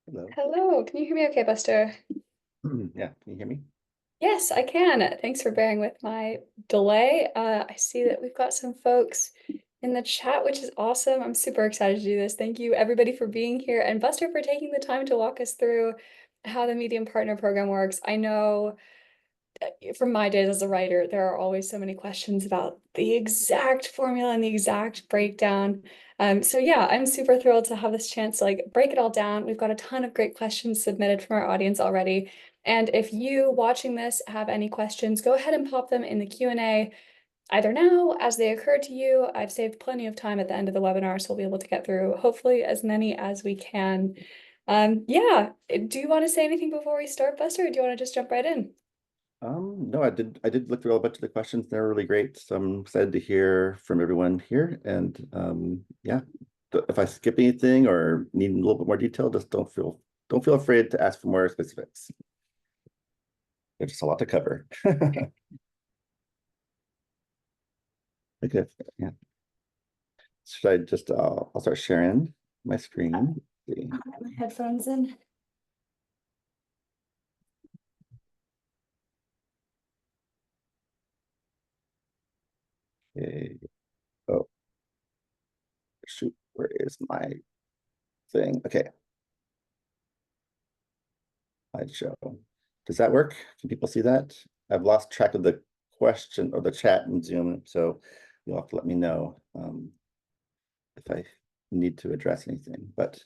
Hello. Hello, can you hear me okay, Buster? Yeah, can you hear me? Yes, I can. Thanks for bearing with my delay. I see that we've got some folks in the chat, which is awesome. I'm super excited to do this. Thank you, everybody, for being here, and Buster for taking the time to walk us through how the Medium Partner Program works. I know from my days as a writer, there are always so many questions about the exact formula and the exact breakdown. So yeah, I'm super thrilled to have this chance to break it all down. We've got a ton of great questions submitted from our audience already. And if you watching this have any questions, go ahead and pop them in the Q&A either now as they occur to you. I've saved plenty of time at the end of the webinar, so we'll be able to get through hopefully as many as we can. Yeah, do you want to say anything before we start, Buster, or do you want to just jump right in? No, I did look through a bunch of the questions. They're really great. So I'm excited to hear from everyone here. And yeah, if I skip anything or need a little bit more detail, just don't feel afraid to ask for more specifics. There's just a lot to cover. Okay, yeah. Should I just I'll start sharing my screen. Let's see. I'll put my headphones in. Okay. Oh, shoot, where is my thing? Okay, slideshow. Does that work? Can people see that? I've lost track of the question or the chat in Zoom, so you'll have to let me know if I need to address anything. But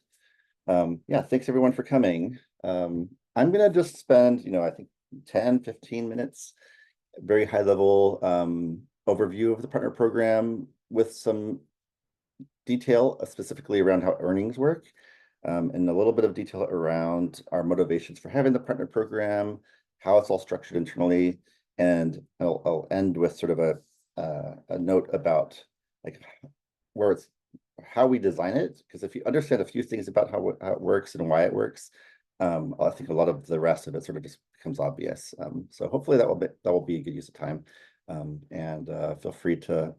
yeah, thanks everyone for coming. I'm gonna just spend, I think 10, 15 minutes, very high level overview of the partner program with some detail specifically around how earnings work, and a little bit of detail around our motivations for having the partner program, how it's all structured internally, and I'll end with sort of a note about like where it's how we design it. Because if you understand a few things about how it works and why it works, I think a lot of the rest of it sort of just becomes obvious. So hopefully that will be a good use of time. And feel free to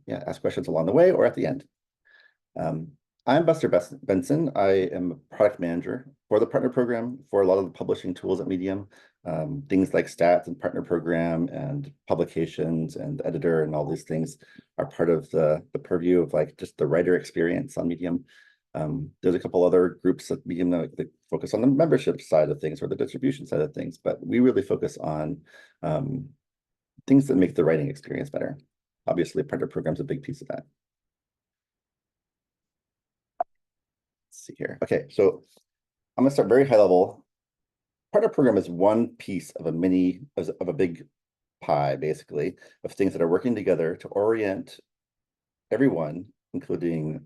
yeah, ask questions along the way or at the end. Um, I'm Buster Benson. I am a product manager for the partner program for a lot of the publishing tools at Medium. Things like stats and partner program and publications and editor and all these things are part of the purview of like just the writer experience on Medium. There's a couple other groups at Medium that focus on the membership side of things or the distribution side of things, but we really focus on things that make the writing experience better. Obviously, partner program is a big piece of that. See here. Okay, so I'm gonna start very high level. Partner program is one piece of a big pie, basically, of things that are working together to orient everyone, including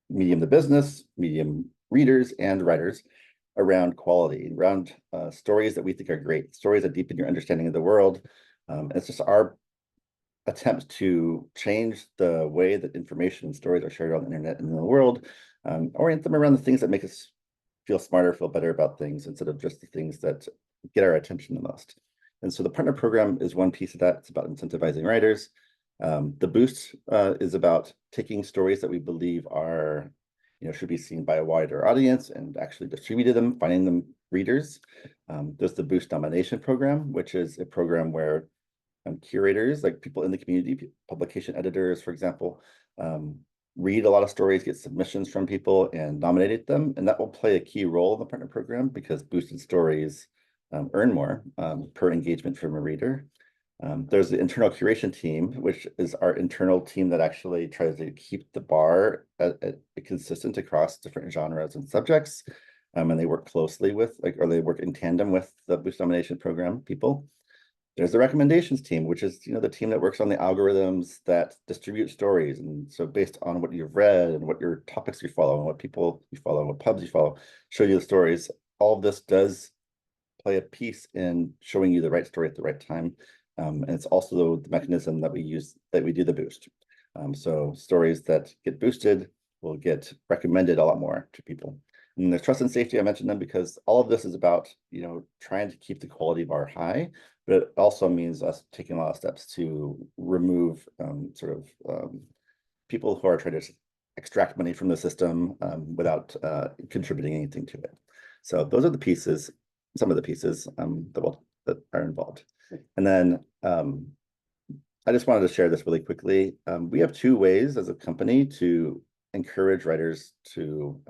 Medium the business, Medium readers and writers, around quality, around stories that we think are great, stories that deepen your understanding of the world. And it's just our attempt to change the way that information and stories are shared on the internet and in the world, orient them around the things that make us feel smarter, feel better about things instead of just the things that get our attention the most. And so the partner program is one piece of that. It's about incentivizing writers. The boost is about taking stories that we believe are, should be seen by a wider audience and actually distributing them, finding them readers. There's the boost nomination program, which is a program where curators, like people in the community, publication editors, for example, read a lot of stories, get submissions from people and nominated them. And that will play a key role in the partner program because boosted stories earn more per engagement from a reader. There's the internal curation team, which is our internal team that actually tries to keep the bar consistent across different genres and subjects. And they work closely with, or they work in tandem with the boost nomination program people. There's the recommendations team, which is the team that works on the algorithms that distribute stories. And so based on what you've read and what your topics you follow and what people you follow and what pubs you follow, show you the stories. All of this does play a piece in showing you the right story at the right time. And it's also the mechanism that we use, that we do the boost. So stories that get boosted will get recommended a lot more to people. And there's trust and safety. I mentioned them because all of this is about, trying to keep the quality bar high, but it also means us taking a lot of steps to remove people who are trying to extract money from the system without contributing anything to it. So those are the pieces, some of the pieces that are involved. And then I just wanted to share this really quickly. We have two ways as a company to encourage writers to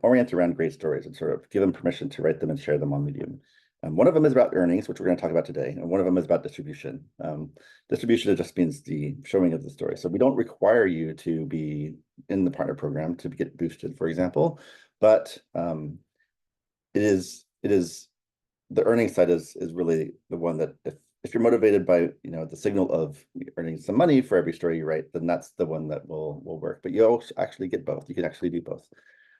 orient around great stories and sort of give them permission to write them and share them on Medium. One of them is about earnings, which we're going to talk about today, and one of them is about distribution. Distribution just means the showing of the story. So we don't require you to be in the partner program to get boosted, for example, but it is the earning side is really the one that if you're motivated by the signal of earning some money for every story you write, then that's the one that will work. But you'll actually get both. You can actually do both.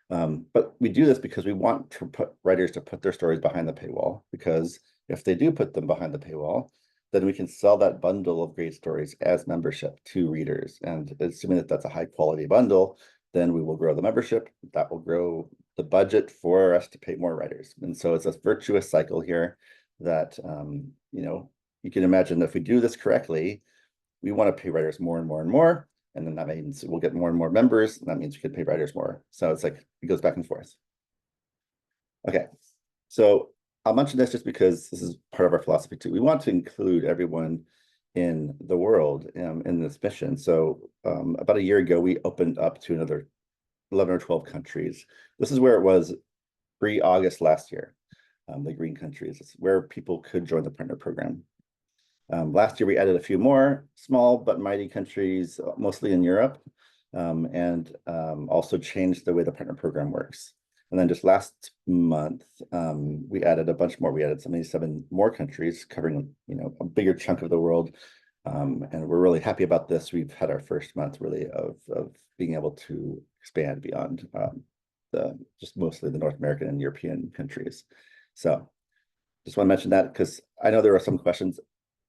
But we do this because we want to put writers to put their stories behind the paywall, because if they do put them behind the paywall, then we can sell that bundle of great stories as membership to readers. And assuming that that's a high quality bundle, then we will grow the membership. That will grow the budget for us to pay more writers. And so it's a virtuous cycle here that, you can imagine that if we do this correctly, we want to pay writers more and more and more. And then that means we'll get more and more members, and that means we can pay writers more. So it's like it goes back and forth. Okay, so I'll mention this just because this is part of our philosophy too. We want to include everyone in the world in this mission. So about a year ago, we opened up to another 11 or 12 countries. This is where it was pre-August last year, the green countries. It's where people could join the partner program. Last year, we added a few more small but mighty countries, mostly in Europe, and also changed the way the partner program works. And then just last month, we added a bunch more. We added 77 more countries covering, a bigger chunk of the world. And we're really happy about this. We've had our first month really of being able to expand beyond just mostly the North American and European countries. So just want to mention that because I know there are some questions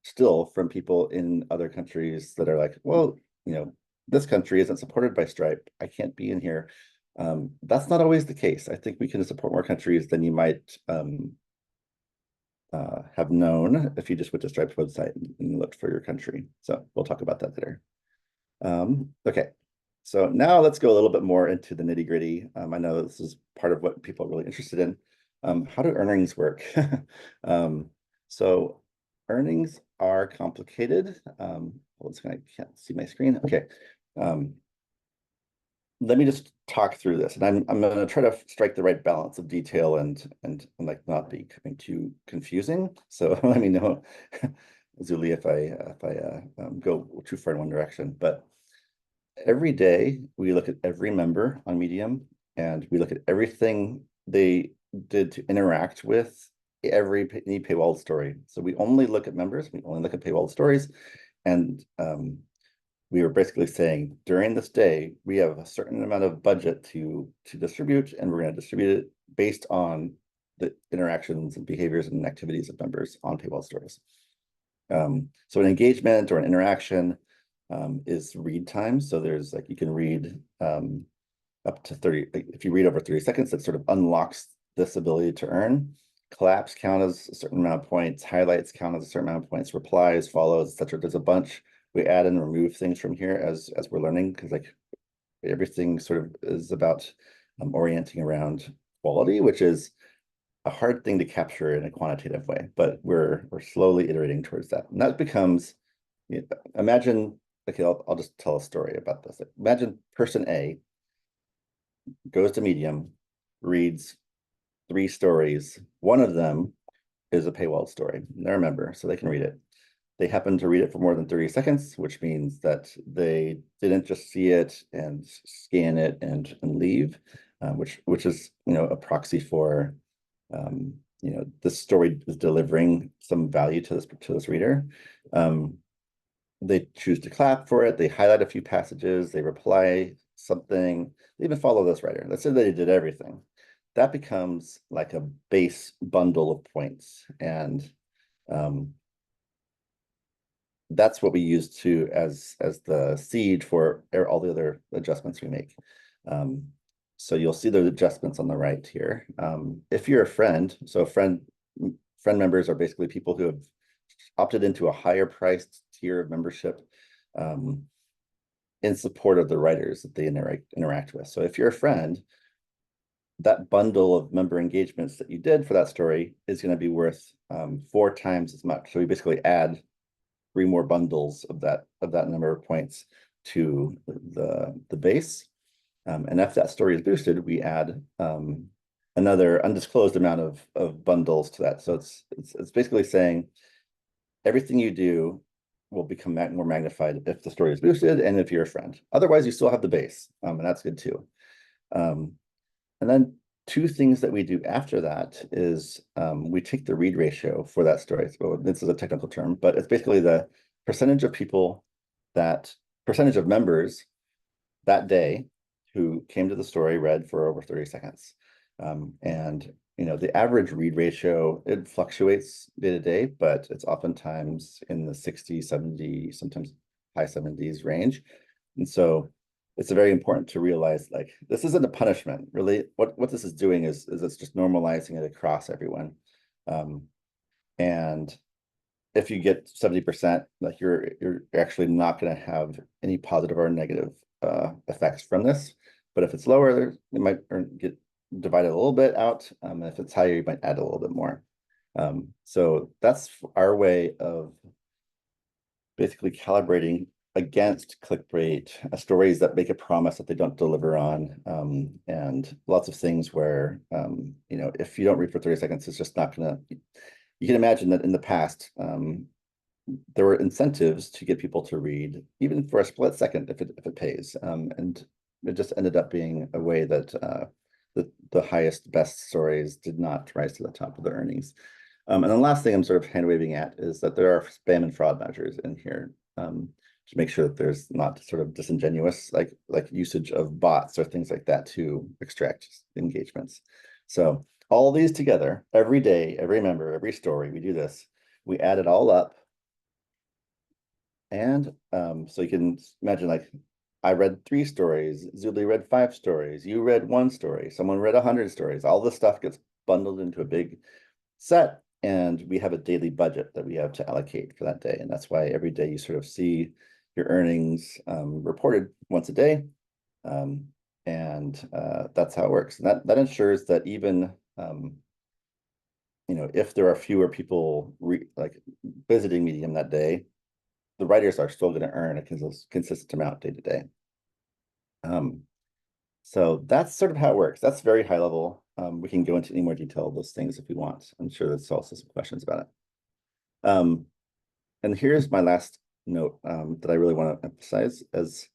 still from people in other countries that are like, well, this country isn't supported by Stripe. I can't be in here. That's not always the case. I think we can support more countries than you might have known if you just went to Stripe's website and looked for your country. So we'll talk about that later. Okay, so now let's go a little bit more into the nitty gritty. I know this is part of what people are really interested in. How do earnings work? So earnings are complicated. I can't see my screen. Okay. Let me just talk through this, and I'm going to try to strike the right balance of detail and like not becoming too confusing. So let me know, Zulie, if I go too far in one direction. But every day we look at every member on Medium, and we look at everything they did to interact with every paywall story. So we only look at members, we only look at paywall stories, and we were basically saying during this day we have a certain amount of budget to distribute, and we're going to distribute it based on the interactions and behaviors and activities of members on paywall stories. So an engagement or an interaction is read time. So there's like you can read up to 30. If you read over 30 seconds, that sort of unlocks this ability to earn. Collapse count as a certain amount of points, highlights count as a certain amount of points, replies, follows, etc. There's a bunch. We add and remove things from here as we're learning, because like everything sort of is about orienting around quality, which is a hard thing to capture in a quantitative way, but we're slowly iterating towards that. And that becomes, imagine, okay, I'll just tell a story about this. Imagine person A goes to Medium, reads 3 stories. One of them is a paywall story. They're a member, so they can read it. They happen to read it for more than 30 seconds, which means that they didn't just see it and scan it and leave, which is a proxy for this story is delivering some value to this reader. They choose to clap for it. They highlight a few passages. They reply something. They even follow this writer. Let's say they did everything. That becomes like a base bundle of points, and that's what we use to as the seed for all the other adjustments we make. So you'll see those adjustments on the right here. If you're a friend, so friend members are basically people who have opted into a higher priced tier of membership. in support of the writers that they interact with. So if you're a friend, that bundle of member engagements that you did for that story is going to be worth 4 times as much. So we basically add 3 more bundles of that number of points to the base. And if that story is boosted, we add another undisclosed amount of bundles to that. So it's basically saying everything you do will become more magnified if the story is boosted and if you're a friend. Otherwise, you still have the base, and that's good too. And then 2 things that we do after that is we take the read ratio for that story. So this is a technical term, but it's basically the percentage of people percentage of members that day who came to the story, read for over 30 seconds. And the average read ratio, it fluctuates day to day, but it's oftentimes in the 60, 70, sometimes high 70s range. And so it's very important to realize, like, this isn't a punishment. Really, what this is doing is it's just normalizing it across everyone. And if you get 70%, like you're actually not going to have any positive or negative effects from this. But if it's lower, it might get divided a little bit out. If it's higher, you might add a little bit more. So that's our way of basically calibrating against clickbait, stories that make a promise that they don't deliver on, and lots of things where, if you don't read for 30 seconds, it's just not going to. You can imagine that in the past, there were incentives to get people to read, even for a split second, if it pays, and it just ended up being a way that the highest, best stories did not rise to the top of the earnings. And the last thing I'm sort of hand waving at is that there are spam and fraud measures in here to make sure that there's not sort of disingenuous, like usage of bots or things like that to extract engagements. So all these together, every day, every member, every story, we do this. We add it all up. And so you can imagine, like, I read 3 stories, Zulie read 5 stories, you read 1 story, someone read 100 stories. All this stuff gets bundled into a big set, and we have a daily budget that we have to allocate for that day. And that's why every day you sort of see your earnings reported once a day. And that's how it works. And that ensures that even if there are fewer people visiting Medium that day, the writers are still going to earn a consistent amount day to day. So that's sort of how it works. That's very high level. We can go into any more detail of those things if we want. I'm sure there's also some questions about it. And here's my last note that I really want to emphasize as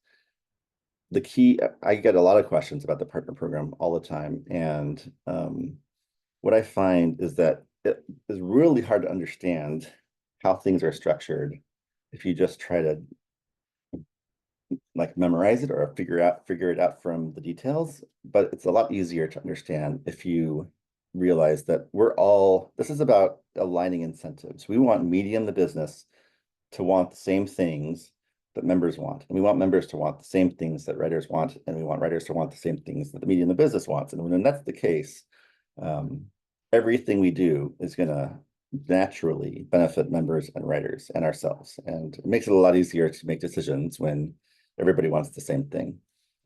the key. I get a lot of questions about the partner program all the time. And what I find is that it is really hard to understand how things are structured if you just try to like memorize it or figure it out from the details. But it's a lot easier to understand if you realize that this is about aligning incentives. We want Medium, the business, to want the same things that members want. And we want members to want the same things that writers want. And we want writers to want the same things that the Medium, the business wants. And when that's the case, everything we do is going to naturally benefit members and writers and ourselves. And it makes it a lot easier to make decisions when everybody wants the same thing.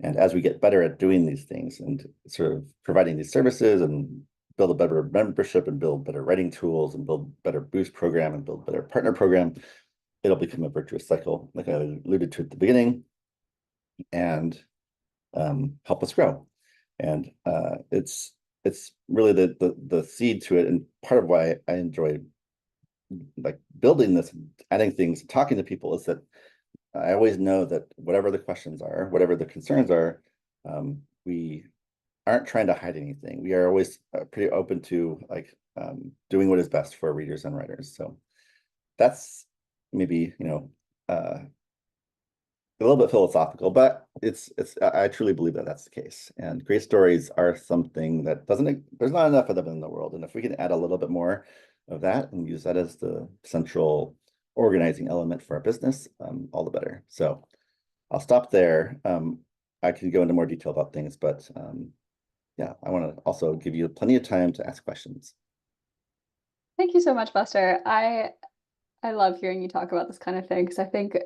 And as we get better at doing these things and sort of providing these services and build a better membership and build better writing tools and build better boost program and build better partner program, it'll become a virtuous cycle, like I alluded to at the beginning, and help us grow. And it's really the seed to it, and part of why I enjoy like building this, adding things, talking to people, is that I always know that whatever the questions are, whatever the concerns are, we aren't trying to hide anything. We are always pretty open to doing what is best for readers and writers. So that's maybe a little bit philosophical, but I truly believe that that's the case. And great stories are something that there's not enough of them in the world. And if we can add a little bit more of that and use that as the central organizing element for our business, all the better. So I'll stop there. I can go into more detail about things, but yeah, I want to also give you plenty of time to ask questions. Thank you so much, Buster. I love hearing you talk about this kind of thing because I think,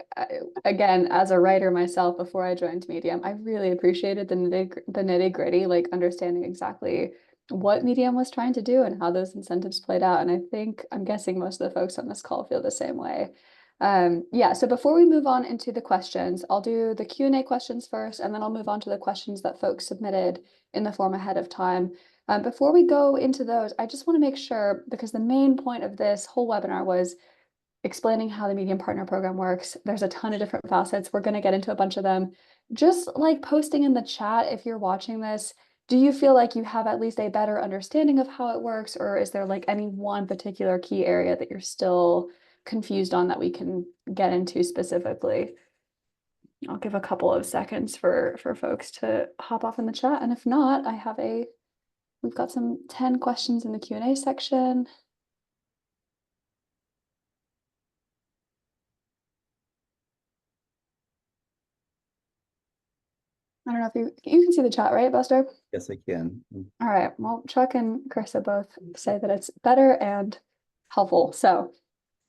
again, as a writer myself before I joined Medium, I really appreciated the nitty gritty, like understanding exactly what Medium was trying to do and how those incentives played out. And I think I'm guessing most of the folks on this call feel the same way. Yeah, so before we move on into the questions, I'll do the Q&A questions first, and then I'll move on to the questions that folks submitted in the form ahead of time. Before we go into those, I just want to make sure, because the main point of this whole webinar was explaining how the Medium Partner Program works. There's a ton of different facets. We're going to get into a bunch of them. Just like posting in the chat, if you're watching this, do you feel like you have at least a better understanding of how it works, or is there like any one particular key area that you're still confused on that we can get into specifically? I'll give a couple of seconds for folks to hop off in the chat, and if not, we've got some 10 questions in the Q&A section. I don't know if you can see the chat, right, Buster? Yes, I can. All right. Well, Chuck and Chris have both say that it's better and helpful. So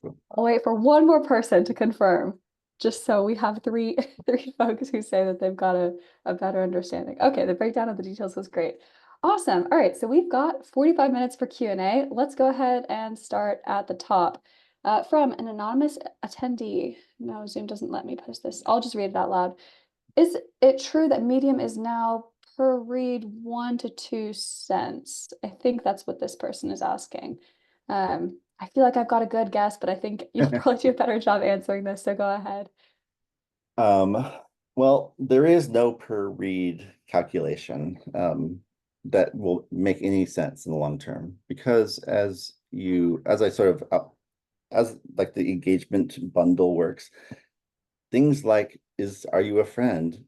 Cool. I'll wait for one more person to confirm, just so we have three three folks who say that they've got a better understanding. Okay, the breakdown of the details was great. Awesome. All right, so we've got 45 minutes for Q&A. Let's go ahead and start at the top. From an anonymous attendee. No, Zoom doesn't let me post this. I'll just read it out loud. Is it true that Medium is now per read 1 to 2 cents? I think that's what this person is asking. I feel like I've got a good guess, but I think you'll probably do a better job answering this, so go ahead. Um, well, there is no per read calculation that will make any sense in the long term because as I sort of as like the engagement bundle works, things like are you a friend?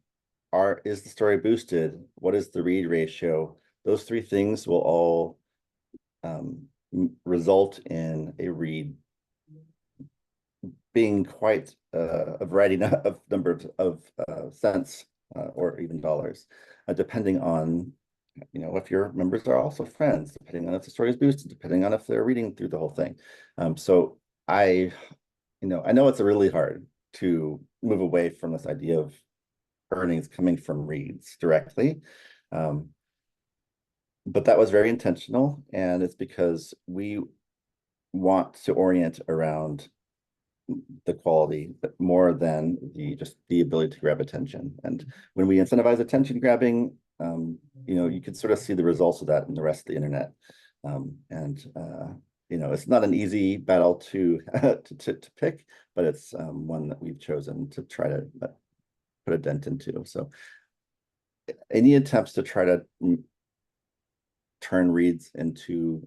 Is the story boosted? What is the read ratio? Those three things will all result in a read being quite a variety of number of cents or even dollars, depending on if your members are also friends, depending on if the story is boosted, depending on if they're reading through the whole thing. So I know it's really hard to move away from this idea of earnings coming from reads directly. But that was very intentional, and it's because we want to orient around the quality more than just the ability to grab attention. And when we incentivize attention grabbing, you can sort of see the results of that in the rest of the internet. It's not an easy battle to to pick, but it's one that we've chosen to try to put a dent into. So any attempts to try to turn reads into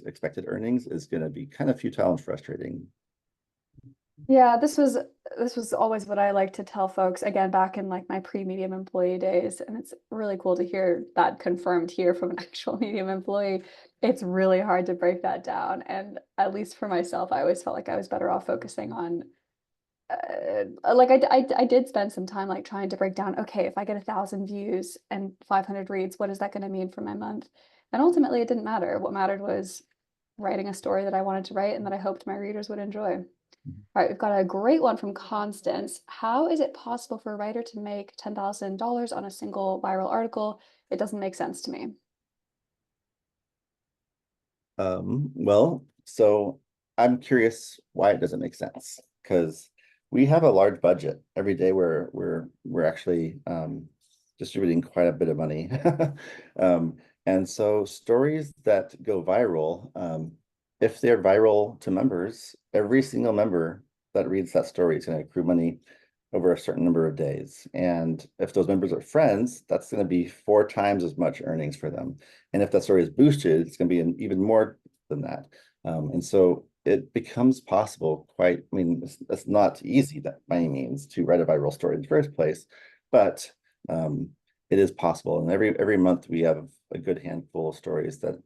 expected earnings, is going to be kind of futile and frustrating. Yeah, this was always what I like to tell folks, again, back in like my pre-Medium employee days, and it's really cool to hear that confirmed here from an actual Medium employee. It's really hard to break that down, and at least for myself, I always felt like I was better off focusing on like I did spend some time like trying to break down, okay, if I get 1,000 views and 500 reads, what is that going to mean for my month? And ultimately, it didn't matter. What mattered was writing a story that I wanted to write and that I hoped my readers would enjoy. All right, we've got a great one from Constance. How is it possible for a writer to make $10,000 on a single viral article? It doesn't make sense to me. Well, so I'm curious why it doesn't make sense, because we have a large budget every day. We're actually distributing quite a bit of money. And so stories that go viral, if they're viral to members, every single member that reads that story is going to accrue money over a certain number of days. And if those members are friends, that's going to be 4 times as much earnings for them. And if that story is boosted, it's going to be even more than that. And so it becomes possible it's not easy by any means to write a viral story in the first place, but it is possible. And every month we have a good handful of stories that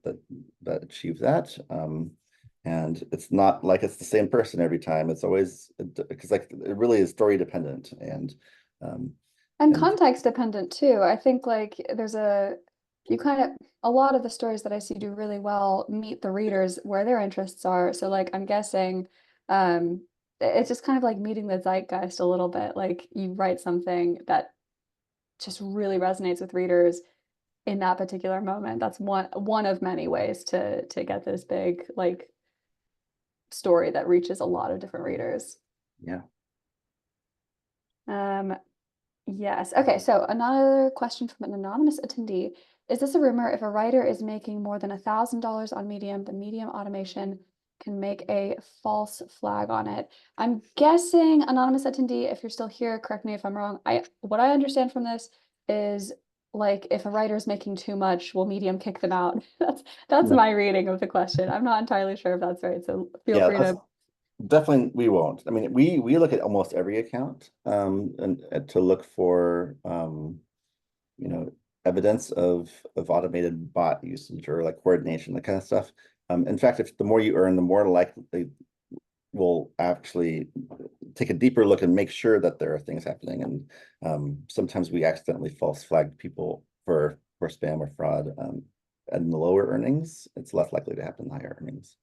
achieve that. And it's not like it's the same person every time. It's always, because like it really is story dependent and Context dependent too. I think like a lot of the stories that I see do really well meet the readers where their interests are. So like I'm guessing It's just kind of like meeting the zeitgeist a little bit. Like you write something that just really resonates with readers in that particular moment. That's one of many ways to get this big like story that reaches a lot of different readers. Yeah. Um, yes. Okay, so another question from an anonymous attendee. Is this a rumor? If a writer is making more than $1,000 on Medium, the Medium automation can make a false flag on it. I'm guessing, anonymous attendee, if you're still here, correct me if I'm wrong. What I understand from this is like if a writer is making too much, will Medium kick them out? That's No. my reading of the question. I'm not entirely sure if that's right, so feel Yeah, free that's to. definitely we won't. I mean, we look at almost every account and to look for you know, evidence of automated bot usage or like coordination, that kind of stuff. In fact, if the more you earn, the more likely they will actually take a deeper look and make sure that there are things happening. And sometimes we accidentally false flag people for spam or fraud. And the lower earnings, it's less likely to happen in higher earnings.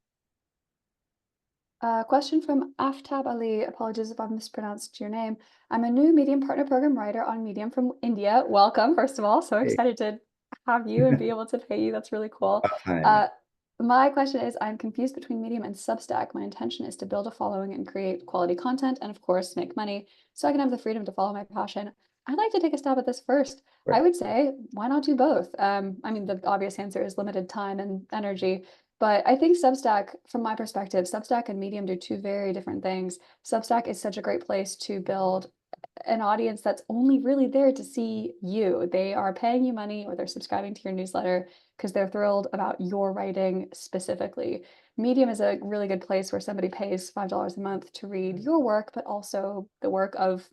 Question from Aftab Ali. Apologies if I've mispronounced your name. I'm a new Medium Partner Program writer on Medium from India. Welcome, first of all. So Hey, excited to have you and be able to pay you. That's really cool. about time. Uh, my question is, I'm confused between Medium and Substack. My intention is to build a following and create quality content and, of course, make money so I can have the freedom to follow my passion. I'd like to take a stab at this first. I Right. would say, why not do both? I mean, the obvious answer is limited time and energy. But I think Substack, from my perspective, Substack and Medium do two very different things. Substack is such a great place to build an audience that's only really there to see you. They are paying you money or they're subscribing to your newsletter because they're thrilled about your writing specifically. Medium is a really good place where somebody pays $5 a month to read your work, but also the work of,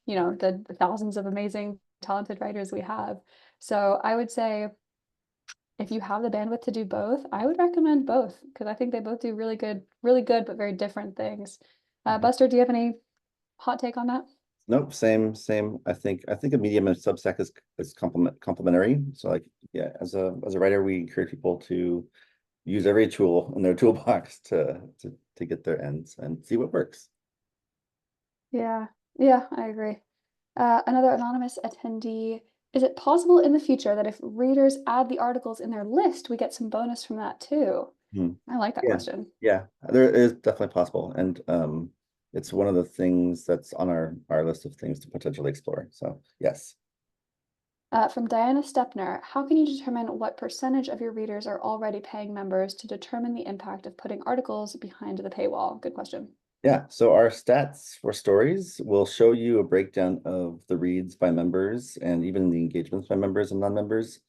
the thousands of amazing, talented writers we have. So I would say if you have the bandwidth to do both, I would recommend both because I think they both do really good, but very different things. Mhm. Buster, do you have any hot take on that? Nope, same. I think a Medium and Substack is complementary. So like yeah, as a writer, we encourage people to use every tool in their toolbox to get their ends and see what works. Yeah, yeah, I agree. Another anonymous attendee. Is it possible in the future that if readers add the articles in their list, we get some bonus from that too? Hmm. I like that Yeah, question. yeah, there is definitely possible, and it's one of the things that's on our list of things to potentially explore. So yes. From Diana Stepner, how can you determine what percentage of your readers are already paying members to determine the impact of putting articles behind the paywall? Good question. Yeah, so our stats for stories will show you a breakdown of the reads by members and even the engagements by members and non-members,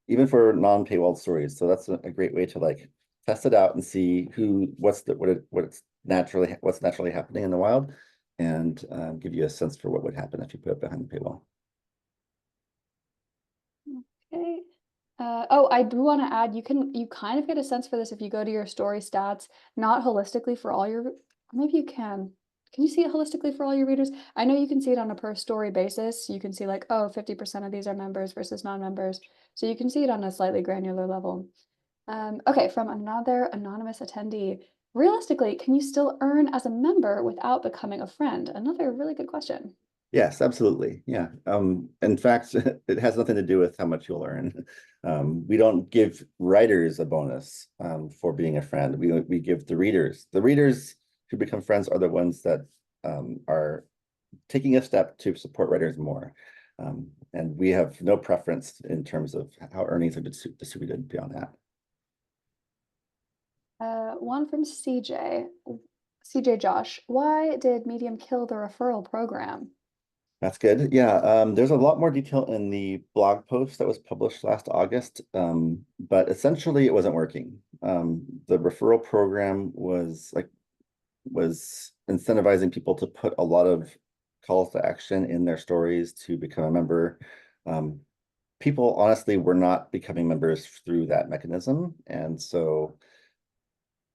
even for non-paywall stories. So that's a great way to like test it out and see what's naturally happening in the wild, and give you a sense for what would happen if you put it behind the paywall. Okay. Oh, I do want to add, you kind of get a sense for this if you go to your story stats, not holistically for all your, or maybe you can. Can you see it holistically for all your readers? I know you can see it on a per story basis. You can see like, oh, 50% of these are members versus non-members. So you can see it on a slightly granular level. Okay, from another anonymous attendee. Realistically, can you still earn as a member without becoming a friend? Another really good question. Yes, absolutely. Yeah. In fact, it has nothing to do with how much you'll earn. We don't give writers a bonus for being a friend. We give the readers. The readers who become friends are the ones that are taking a step to support writers more. And we have no preference in terms of how earnings are distributed beyond that. One from CJ. CJ Josh, why did Medium kill the referral program? That's good. Yeah, there's a lot more detail in the blog post that was published last August, but essentially it wasn't working. The referral program was incentivizing people to put a lot of calls to action in their stories to become a member. Um, People honestly were not becoming members through that mechanism, and so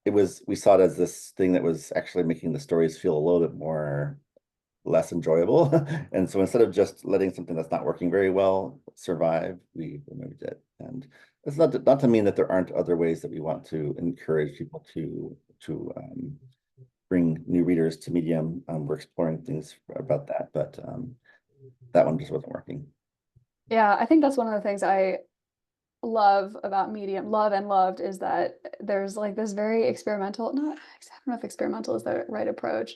we saw it as this thing that was actually making the stories feel a little bit more less enjoyable. And so instead of just letting something that's not working very well survive, we removed it. And it's not to mean that there aren't other ways that we want to encourage people to bring new readers to Medium. We're exploring things about that, but that one just wasn't working. Yeah, I think that's one of the things I love about Medium, love and loved, is that there's like this very experimental, not, I don't know if experimental is the right approach.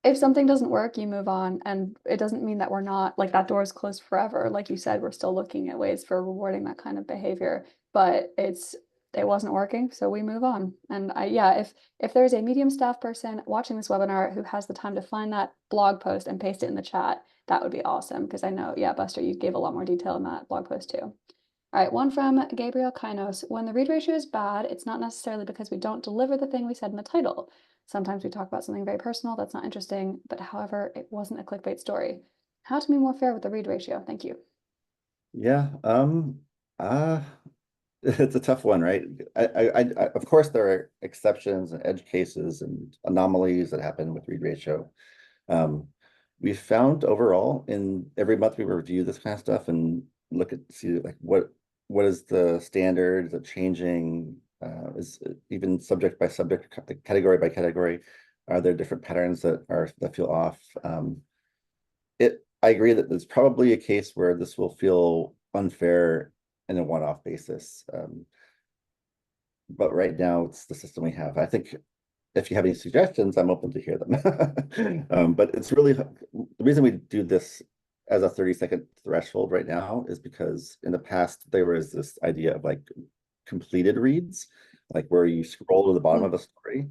If something doesn't work, you move on. And it doesn't mean that we're not like that door is closed forever. Like you said, we're still looking at ways for rewarding that kind of behavior, but it wasn't working, so we move on. And yeah, if there's a Medium staff person watching this webinar who has the time to find that blog post and paste it in the chat, that would be awesome. Because I know, yeah, Buster, you gave a lot more detail in that blog post too. All right, one from Gabriel Kainos. When the read ratio is bad, it's not necessarily because we don't deliver the thing we said in the title. Sometimes we talk about something very personal that's not interesting, but however, it wasn't a clickbait story. How to be more fair with the read ratio? Thank you. Yeah, uh, it's a tough one, right? Of course, there are exceptions and edge cases and anomalies that happen with read ratio. Um, we found overall in every month we review this kind of stuff and look at see like what is the standard? Is it changing? Is it even subject by subject, category by category? Are there different patterns that feel off? I agree that there's probably a case where this will feel unfair in a one-off basis. But right now it's the system we have. I think if you have any suggestions, I'm open to hear them. But it's really the reason we do this as a 30-second threshold right now is because in the past there was this idea of like completed reads, like where you scroll to the bottom of a story,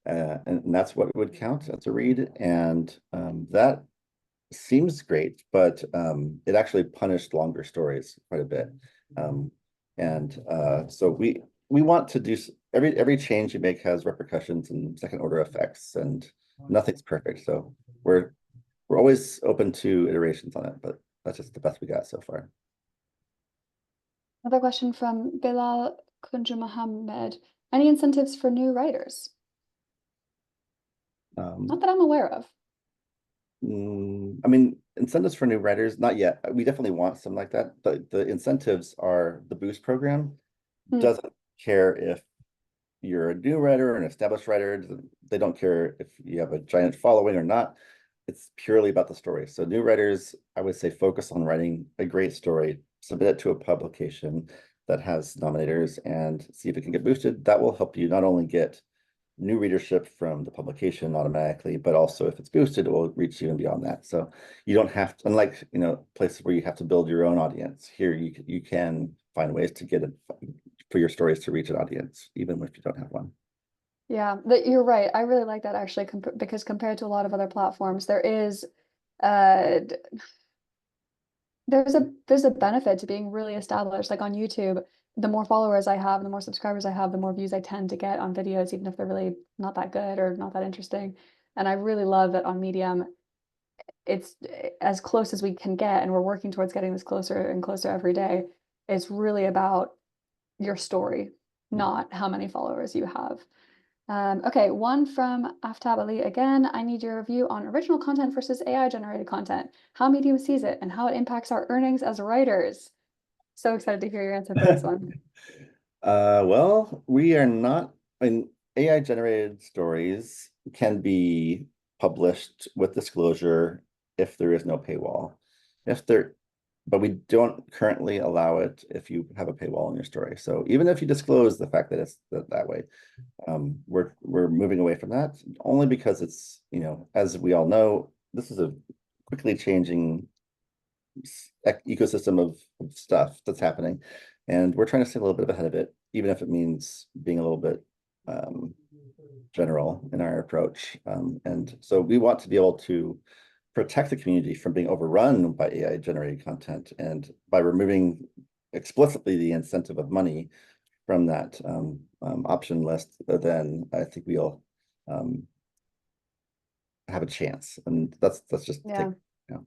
and that's what would count as a read. And that seems great, but it actually punished longer stories quite a bit. And so we want to do every change you make has repercussions and second order effects, and nothing's perfect. So we're always open to iterations on it, but that's just the best we got so far. Another question from Bilal Kunja Mohammed. Any incentives for new writers? Not that I'm aware of. I mean, incentives for new writers, not yet. We definitely want some like that, but the incentives are the Boost program doesn't care if you're a new writer or an established writer. They don't care if you have a giant following or not. It's purely about the story. So new writers, I would say, focus on writing a great story, submit it to a publication that has nominators and see if it can get boosted. That will help you not only get new readership from the publication automatically, but also if it's boosted, it will reach even beyond that. So you don't have to, unlike places where you have to build your own audience. Here you can find ways to get it for your stories to reach an audience, even if you don't have one. Yeah, you're right. I really like that actually, because compared to a lot of other platforms, uh, there's a benefit to being really established. Like on YouTube, the more followers I have, the more subscribers I have, the more views I tend to get on videos, even if they're really not that good or not that interesting. And I really love that on Medium, it's as close as we can get, and we're working towards getting this closer and closer every day. It's really about your story, not how many followers you have. Okay, one from Aftab Ali again. I need your review on original content versus AI generated content, how Medium sees it, and how it impacts our earnings as writers. So excited to hear your answer for this one. Well, we are not, I mean, AI generated stories can be published with disclosure if there is no paywall. If there, but we don't currently allow it if you have a paywall in your story. So even if you disclose the fact that it's that way, we're moving away from that only because it's, as we all know, this is a quickly changing ecosystem of stuff that's happening, and we're trying to stay a little bit ahead of it, even if it means being a little bit general in our approach. And so we want to be able to protect the community from being overrun by AI generated content, and by removing explicitly the incentive of money from that option list, then I think we'll have a chance. And that's just Yeah. you know.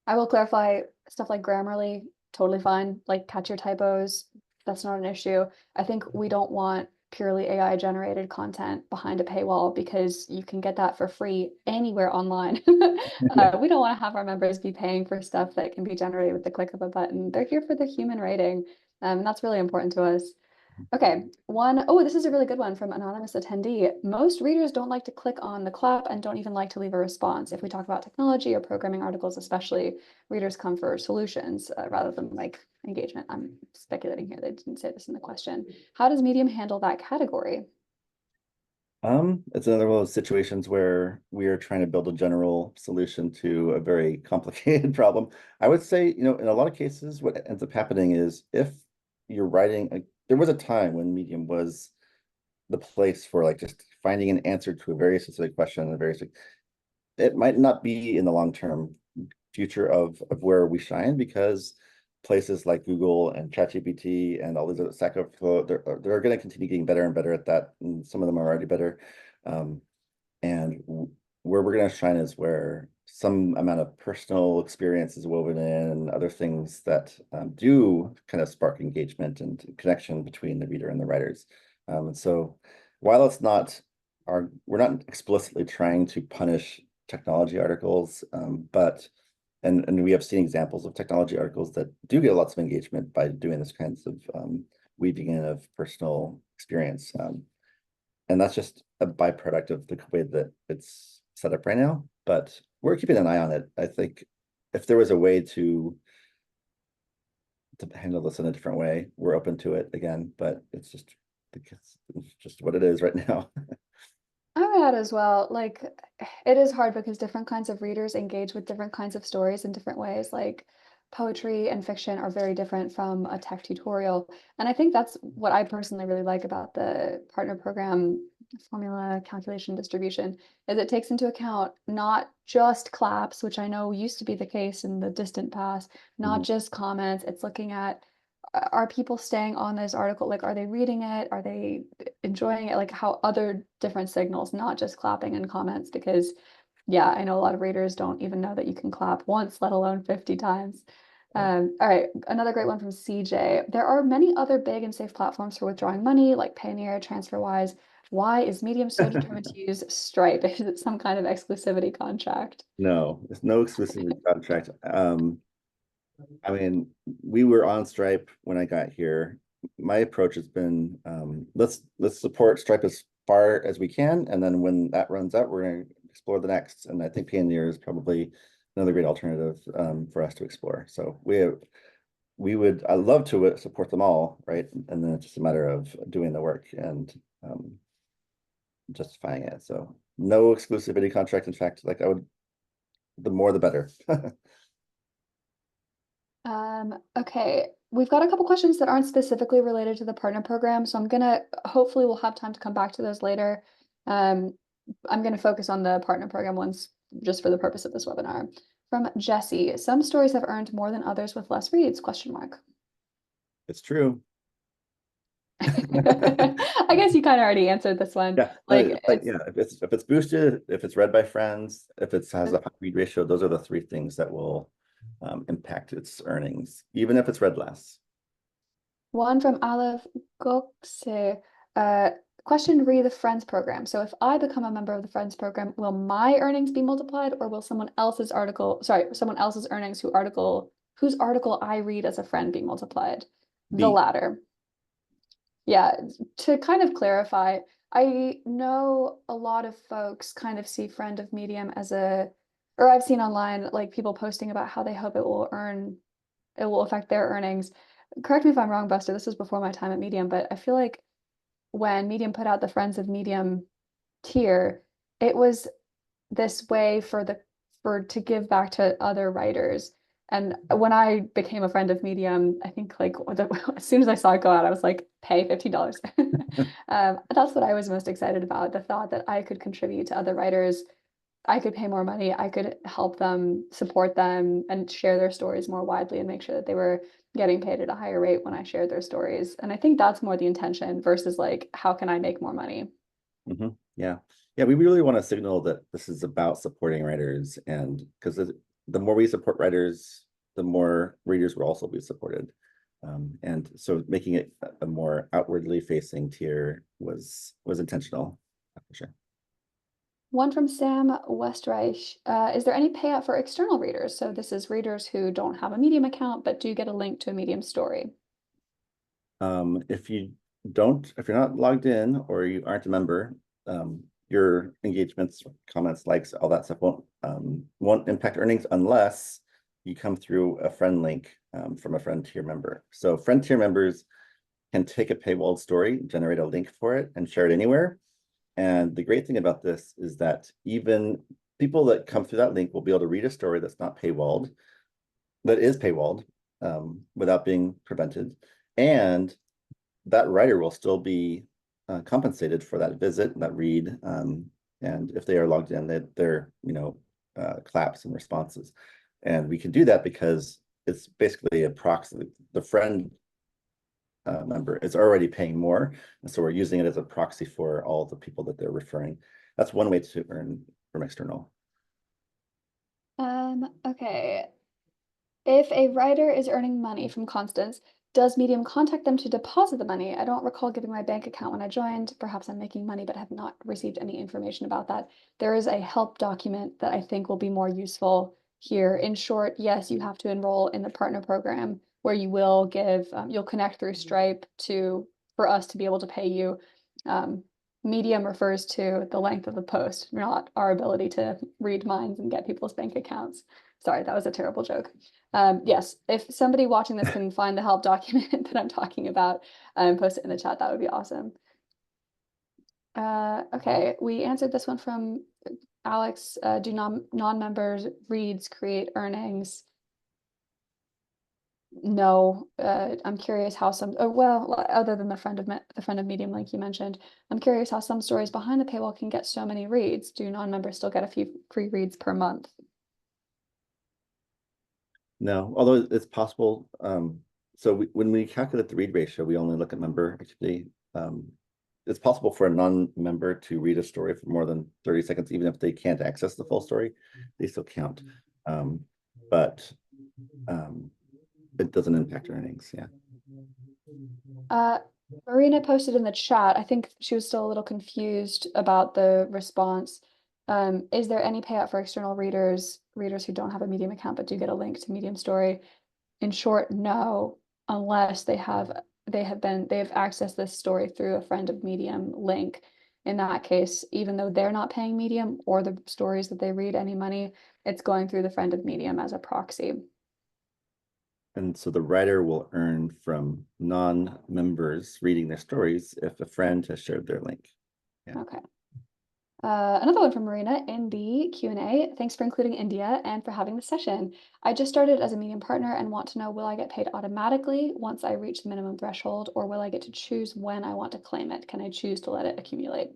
I will clarify stuff like Grammarly, totally fine. Like catch your typos, that's not an issue. I think we don't want purely AI generated content behind a paywall, because you can get that for free anywhere online. We don't want to have our members be paying for stuff that can be generated with the click of a button. They're here for the human writing. And that's really important to us. Okay, oh, this is a really good one from anonymous attendee. Most readers don't like to click on the clap and don't even like to leave a response. If we talk about technology or programming articles, especially, readers come for solutions rather than like engagement. I'm speculating here. They didn't say this in the question. How does Medium handle that category? It's another one of those situations where we are trying to build a general solution to a very complicated problem. I would say, in a lot of cases, what ends up happening is if you're writing, there was a time when Medium was the place for like just finding an answer to a very specific question, it might not be in the long-term future of where we shine because places like Google and ChatGPT and all these other Stack Overflow, they're going to continue getting better and better at that. And some of them are already better. Um, and where we're going to shine is where some amount of personal experience is woven in and other things that do kind of spark engagement and connection between the reader and the writers. And so while we're not explicitly trying to punish technology articles, but and we have seen examples of technology articles that do get lots of engagement by doing this kinds of weaving in of personal experience. And that's just a byproduct of the way that it's set up right now. But we're keeping an eye on it. I think if there was a way to handle this in a different way, we're open to it again. But it's just what it is right now. I'm at as well. Like, it is hard because different kinds of readers engage with different kinds of stories in different ways. Like, poetry and fiction are very different from a tech tutorial. And I think that's what I personally really like about the partner program formula calculation distribution is it takes into account not just claps, which I know used to be the case in the distant past, not Mhm. just comments. It's looking at are people staying on this article? Like, are they reading it? Are they enjoying it? Like, how other different signals, not just clapping and comments, because yeah, I know a lot of readers don't even know that you can clap once, let alone 50 times. All right, another great one from CJ. There are many other big and safe platforms for withdrawing money, like Payoneer, TransferWise. Why is Medium so determined to use Stripe? Is it some kind of exclusivity contract? No, there's no exclusive contract. I mean, we were on Stripe when I got here. My approach has been let's support Stripe as far as we can, and then when that runs out, we're going to explore the next. And I think Payoneer is probably another great alternative for us to explore. So I love to support them all, right? And then it's just a matter of doing the work and justifying it. So no exclusivity contract. In fact, like the more the better. Okay, we've got a couple questions that aren't specifically related to the partner program, so I'm gonna hopefully we'll have time to come back to those later. Um, I'm gonna focus on the partner program ones just for the purpose of this webinar. From Jesse, some stories have earned more than others with less reads, question mark. It's true. I guess you kind of already answered this one. Yeah, no, Like it's yeah, if it's boosted, if it's read by friends, if it has a high read ratio, those are the three things that will impact its earnings, even if it's read less. one from Aleph Gokse. Uh, question re the Friends program. So if I become a member of the Friends program, will my earnings be multiplied or will someone else's earnings whose article I read as a friend be multiplied? The B. latter. Yeah, to kind of clarify, I know a lot of folks kind of see Friend of Medium as or I've seen online like people posting about how they hope it will affect their earnings. Correct me if I'm wrong, Buster, this was before my time at Medium, but I feel like when Medium put out the Friends of Medium tier, it was this way for to give back to other writers. And when I became a friend of Medium, I think like as soon as I saw it go out, I was like, pay $15. That's what I was most excited about, the thought that I could contribute to other writers. I could pay more money, I could help them, support them, and share their stories more widely and make sure that they were getting paid at a higher rate when I shared their stories. And I think that's more the intention versus like, how can I make more money? Yeah, yeah, we really want to signal that this is about supporting writers, and because the more we support writers, the more readers will also be supported. And so making it a more outwardly facing tier was intentional, for sure. One from Sam Westreich. Is there any payout for external readers? So this is readers who don't have a Medium account, but do get a link to a Medium story. If you if you're not logged in or you aren't a member, your engagements, comments, likes, all that stuff won't impact earnings unless you come through a friend link from a friend tier member. So friend tier members can take a paywalled story, generate a link for it, and share it anywhere. And the great thing about this is that even people that come through that link will be able to read a story that's not paywalled, that is paywalled, without being prevented. And that writer will still be compensated for that visit, that read, and if they are logged in, their claps and responses. And we can do that because it's basically a proxy. The friend member is already paying more, and so we're using it as a proxy for all the people that they're referring. That's one way to earn from external. Okay. If a writer is earning money from Constance, does Medium contact them to deposit the money? I don't recall giving my bank account when I joined. Perhaps I'm making money, but have not received any information about that. There is a help document that I think will be more useful here. In short, yes, you have to enroll in the partner program where you will give, you'll connect through Stripe for us to be able to pay you. Medium refers to the length of the post, not our ability to read minds and get people's bank accounts. Sorry, that was a terrible joke. Yes, if somebody watching this can find the help document that I'm talking about and post it in the chat, that would be awesome. Okay, we answered this one from Alex. Do non-members reads create earnings? No, I'm curious how some, oh, well, other than the friend of Medium link you mentioned, I'm curious how some stories behind the paywall can get so many reads. Do non-members still get a few free reads per month? No, although it's possible. So when we calculate the read ratio, we only look at member activity. It's possible for a non-member to read a story for more than 30 seconds, even if they can't access the full story, they still count. But it doesn't impact earnings. Yeah. Marina posted in the chat, I think she was still a little confused about the response. Is there any payout for external readers who don't have a Medium account but do get a link to Medium Story? In short, no, unless they have accessed this story through a friend of Medium link. In that case, even though they're not paying Medium or the stories that they read any money, it's going through the friend of Medium as a proxy. And so the writer will earn from non-members reading their stories if a friend has shared their link. Yeah. Okay. Another one from Marina in the Q&A. Thanks for including India and for having the session. I just started as a Medium partner and want to know, will I get paid automatically once I reach the minimum threshold, or will I get to choose when I want to claim it? Can I choose to let it accumulate?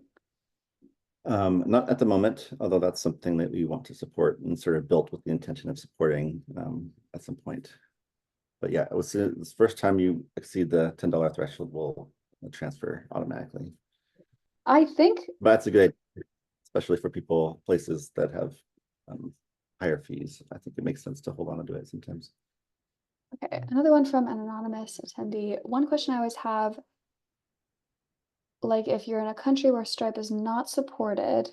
Not at the moment, although that's something that we want to support and sort of built with the intention of supporting at some point. But yeah, it was the first time you exceed the $10 threshold will transfer automatically. I think But that's a good idea, especially for places that have higher fees. I think it makes sense to hold on to it sometimes. Okay, another one from an anonymous attendee. One question I always have, like if you're in a country where Stripe is not supported,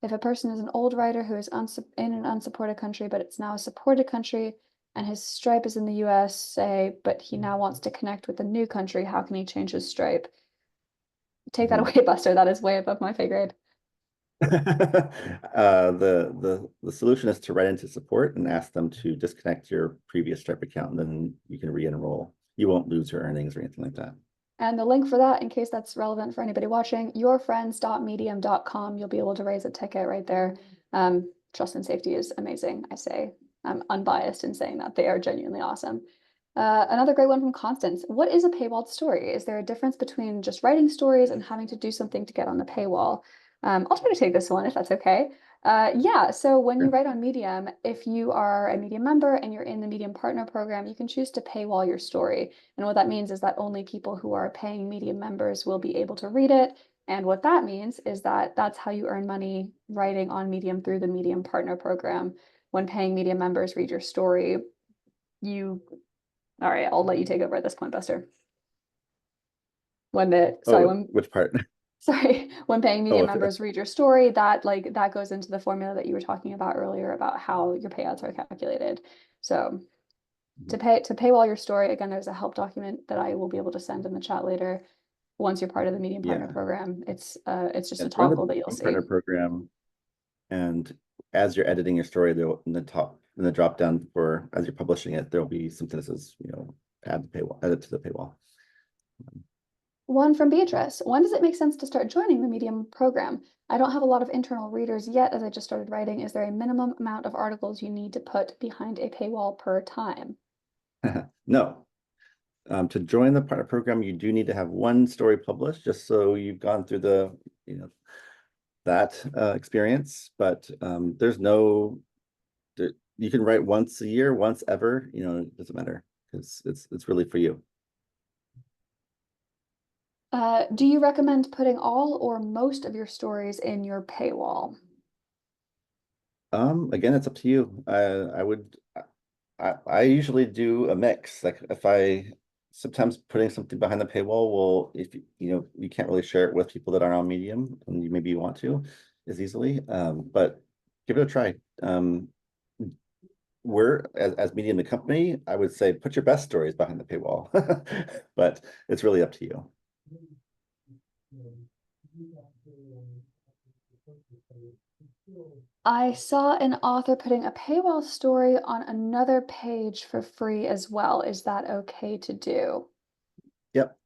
if a person is an old writer who is in an unsupported country, but it's now a supported country, and his Stripe is in the US, say, but he now wants to connect with a new country, how can he change his Stripe? Take that away, Buster. That is way above my pay grade. The solution is to write into support and ask them to disconnect your previous Stripe account, and then you can re-enroll. You won't lose your earnings or anything like that. And the link for that, in case that's relevant for anybody watching, yourfriends.medium.com. You'll be able to raise a ticket right there. Trust and safety is amazing. I say I'm unbiased in saying that they are genuinely awesome. Another great one from Constance. What is a paywalled story? Is there a difference between just writing stories and having to do something to get on the paywall? I'll try to take this one if that's okay. Yeah, so when you write on Medium, if you are a Medium member and you're in the Medium Partner Program, you can choose to paywall your story. And what that means is that only people who are paying Medium members will be able to read it. And what that means is that that's how you earn money writing on Medium through the Medium Partner Program. When paying Medium members read your story, all right, I'll let you take over at this point, Buster. Which part? Sorry, when paying Medium okay. members read your story, that goes into the formula that you were talking about earlier about how your payouts are calculated. So to paywall your story, again, there's a help document that I will be able to send in the chat later. Once you're part of the Medium Partner Yeah. Program, it's just a Join the toggle that you'll Medium see. Partner Program, and as you're editing your story, there'll in the drop down for as you're publishing it, there'll be something that says, add the paywall, edit to the paywall. One from Beatrice. When does it make sense to start joining the Medium program? I don't have a lot of internal readers yet as I just started writing. Is there a minimum amount of articles you need to put behind a paywall per time? No. To join the partner program, you do need to have one story published, just so you've gone through the, that experience. But there's no, you can write once a year, once ever, it doesn't matter because it's really for you. Do you recommend putting all or most of your stories in your paywall? Again, it's up to you. I usually do a mix. Like if sometimes putting something behind the paywall will, if you can't really share it with people that are on Medium and maybe you want to as easily. But give it a try. We're as Medium the company, I would say put your best stories behind the paywall, but it's really up to you. I saw an author putting a paywall story on another page for free as well. Is that okay to do? Yep.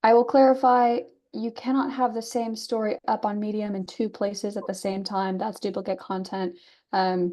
I will clarify, you cannot have the same story up on Medium in two places at the same time. That's duplicate content. But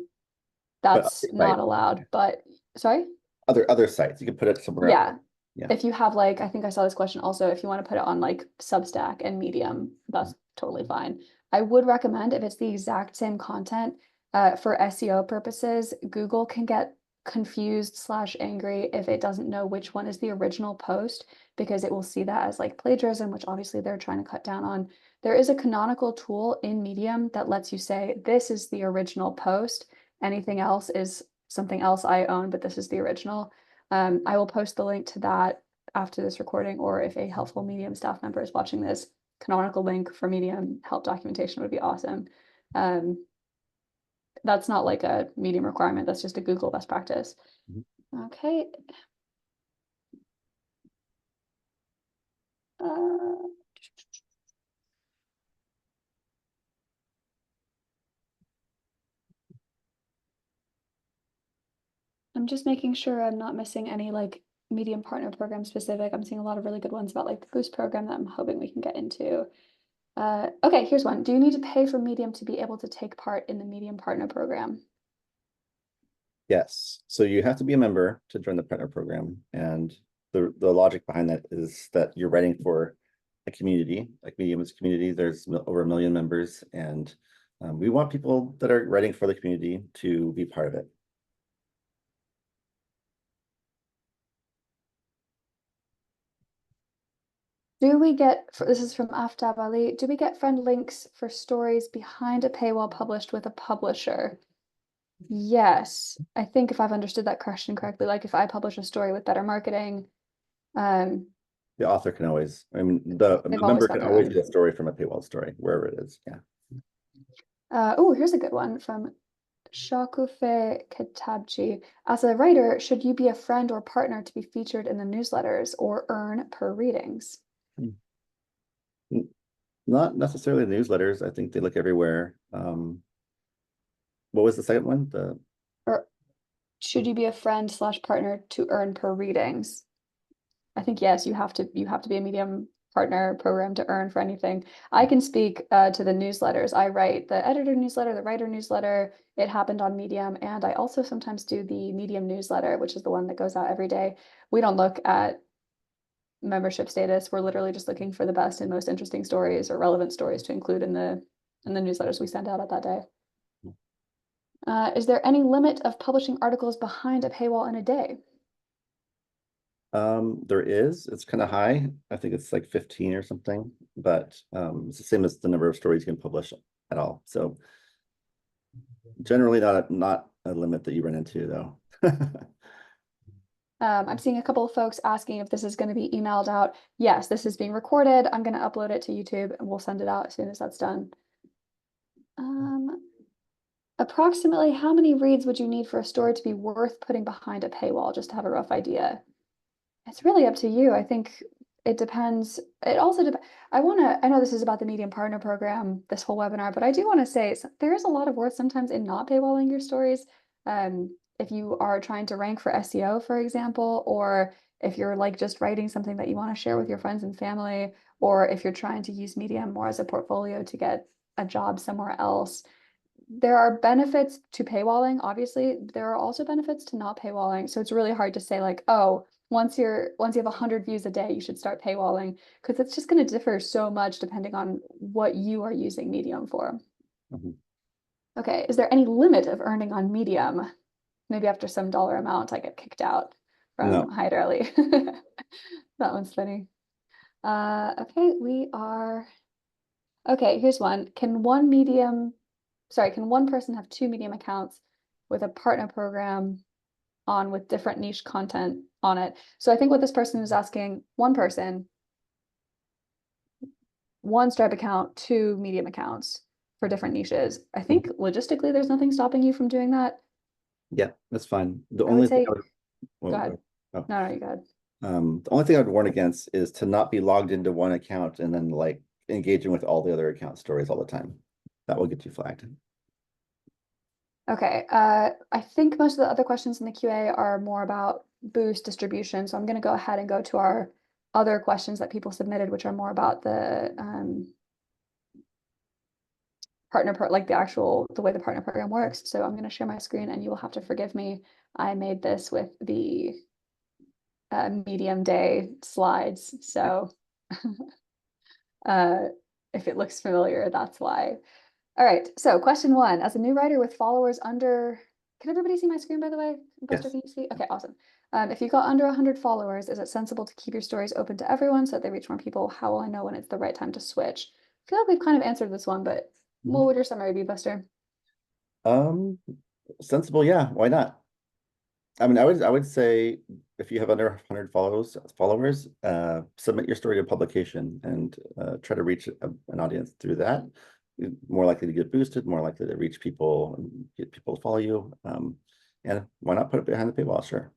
That's other not sites, allowed, but sorry? other sites, you can put it somewhere else. Yeah. Yeah. If you have I think I saw this question also, if you want to put it on Substack and Medium, that's totally fine. I would recommend if it's the exact same content, for SEO purposes, Google can get confused/angry if it doesn't know which one is the original post, because it will see that as plagiarism, which obviously they're trying to cut down on. There is a canonical tool in Medium that lets you say, this is the original post. Anything else is something else I own, but this is the original. I will post the link to that after this recording, or if a helpful Medium staff member is watching this, canonical link for Medium help documentation would be awesome. That's not a Medium requirement, that's just a Google best practice. Okay. I'm just making sure I'm not missing any Medium partner program specific. I'm seeing a lot of really good ones about the Boost program that I'm hoping we can get into. Okay, here's one. Do you need to pay for Medium to be able to take part in the Medium partner program? Yes. So you have to be a member to join the partner program. And the logic behind that is that you're writing for a community, like Medium is a community. There's over 1 million members, and we want people that are writing for the community to be part of it. Do we get, this is from Aftab Ali, do we get friend links for stories behind a paywall published with a publisher? Yes, I think if I've understood that question correctly, if I publish a story with better marketing, The author can always, the they've always member got can their always own. get a story from a paywall story, wherever it is. Yeah. Oh, here's a good one from Shakufe Ketabji. As a writer, should you be a friend or partner to be featured in the newsletters or earn per readings? Not necessarily newsletters. I think they look everywhere. What was the second one? Or should you be a friend/partner to earn per readings? I think yes, you have to be a Medium partner program to earn for anything. I can speak to the newsletters. I write the editor newsletter, the writer newsletter. It happened on Medium, and I also sometimes do the Medium newsletter, which is the one that goes out every day. We don't look at membership status. We're literally just looking for the best and most interesting stories or relevant stories to include in the newsletters we send out at that day. Is there any limit of publishing articles behind a paywall in a day? There is. It's kind of high. I think it's like 15 or something, but it's the same as the number of stories you can publish at all. So generally not a limit that you run into though. I'm seeing a couple of folks asking if this is going to be emailed out. Yes, this is being recorded. I'm going to upload it to YouTube and we'll send it out as soon as that's done. Approximately how many reads would you need for a story to be worth putting behind a paywall, just to have a rough idea? It's really up to you. I think it depends. It also depends. I know this is about the Medium Partner Program, this whole webinar, but I do want to say there is a lot of worth sometimes in not paywalling your stories. If you are trying to rank for SEO, for example, or if you're like just writing something that you want to share with your friends and family, or if you're trying to use Medium more as a portfolio to get a job somewhere else. There are benefits to paywalling, obviously. There are also benefits to not paywalling. So it's really hard to say like, oh, once you have 100 views a day, you should start paywalling, because it's just going to differ so much depending on what you are using Medium for. Mhm. Okay, is there any limit of earning on Medium? Maybe after some dollar amount, I get kicked out from No. Hide Early. That one's funny. Okay, we are. Okay, here's one. Can one person have two Medium accounts with a partner program on with different niche content on it? So I think what this person is asking, one person, one Stripe account, two Medium accounts for different niches. I think logistically, there's nothing stopping you from doing that. Yeah, that's fine. The I would only thing I say, would, go well, ahead. oh, No, no, you go ahead. the only thing I'd warn against is to not be logged into one account and then like engaging with all the other account stories all the time. That will get you flagged. Okay, I think most of the other questions in the QA are more about boost distribution. So I'm going to go ahead and go to our other questions that people submitted, which are more about the like the way the partner program works. So I'm going to share my screen, and you will have to forgive me. I made this with the Medium Day slides. So uh, if it looks familiar, that's why. All right, so question one, as a new writer with followers under, can everybody see my screen, by the way? Buster, Yes. can you see? Okay, awesome. If you got under 100 followers, is it sensible to keep your stories open to everyone so that they reach more people? How will I know when it's the right time to switch? I feel like we've kind of answered this one, but what Mhm. would your summary be, Buster? Um, Sensible, yeah, why not? I mean, I would say if you have under 100 followers, submit your story to publication and try to reach an audience through that. You're more likely to get boosted, more likely to reach people and get people to follow you. And why not put it behind the paywall? Sure.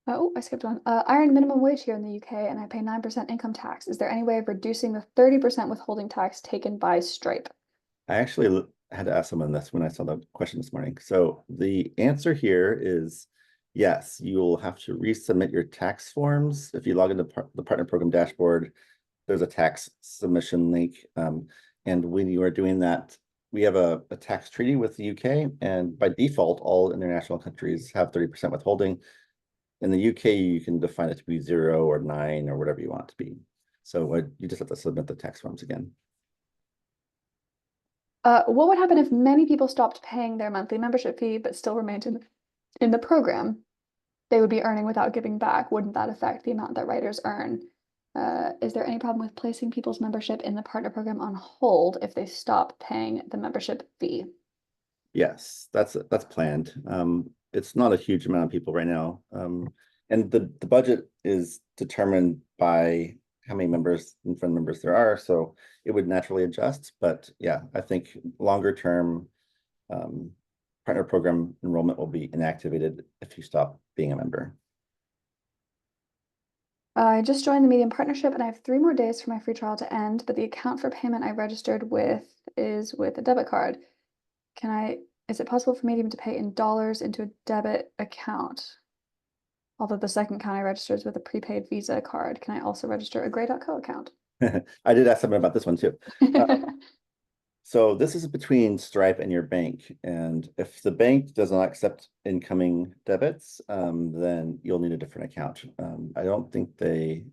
Oh, I skipped one. I earn minimum wage here in the UK and I pay 9% income tax. Is there any way of reducing the 30% withholding tax taken by Stripe? I actually had to ask someone this when I saw the question this morning. So the answer here is yes, you will have to resubmit your tax forms. If you log into the partner program dashboard, there's a tax submission link. And when you are doing that, we have a tax treaty with the UK, and by default, all international countries have 30% withholding. In the UK, you can define it to be 0 or 9 or whatever you want it to be. So you just have to submit the tax forms again. What would happen if many people stopped paying their monthly membership fee but still remained in the program? They would be earning without giving back. Wouldn't that affect the amount that writers earn? Is there any problem with placing people's membership in the partner program on hold if they stop paying the membership fee? Yes, that's planned. It's not a huge amount of people right now. And the budget is determined by how many members and friend members there are, so it would naturally adjust. But yeah, I think longer term, um, partner program enrollment will be inactivated if you stop being a member. I just joined the Medium partnership and I have 3 more days for my free trial to end, but the account for payment I registered with is with a debit card. Is it possible for Medium to pay in dollars into a debit account? Although the second account I registered is with a prepaid Visa card, can I also register a Gray.co account? I did ask someone about this one too. So this is between Stripe and your bank, and if the bank does not accept incoming debits, then you'll need a different account. I don't think they.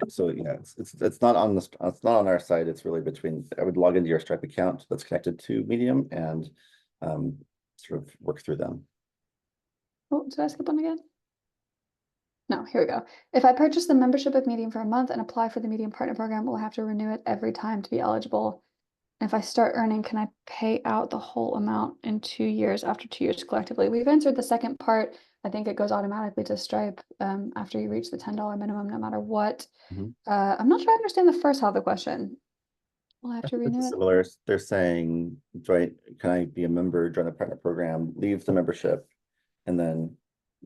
So yeah, it's not on it's not on our side. It's really between. I would log into your Stripe account that's connected to Medium and um, sort of work through them. Oh, did I skip one again? No, here we go. If I purchase the membership of Medium for a month and apply for the Medium Partner Program, will I have to renew it every time to be eligible? And if I start earning, can I pay out the whole amount in 2 years after 2 years collectively? We've answered the second part. I think it goes automatically to Stripe after you reach the $10 minimum, no matter what. Mhm. I'm not sure I understand the first half of the question. We'll have to It's renew it. similar. They're saying, join, can I be a member, join a partner program, leave the membership, and then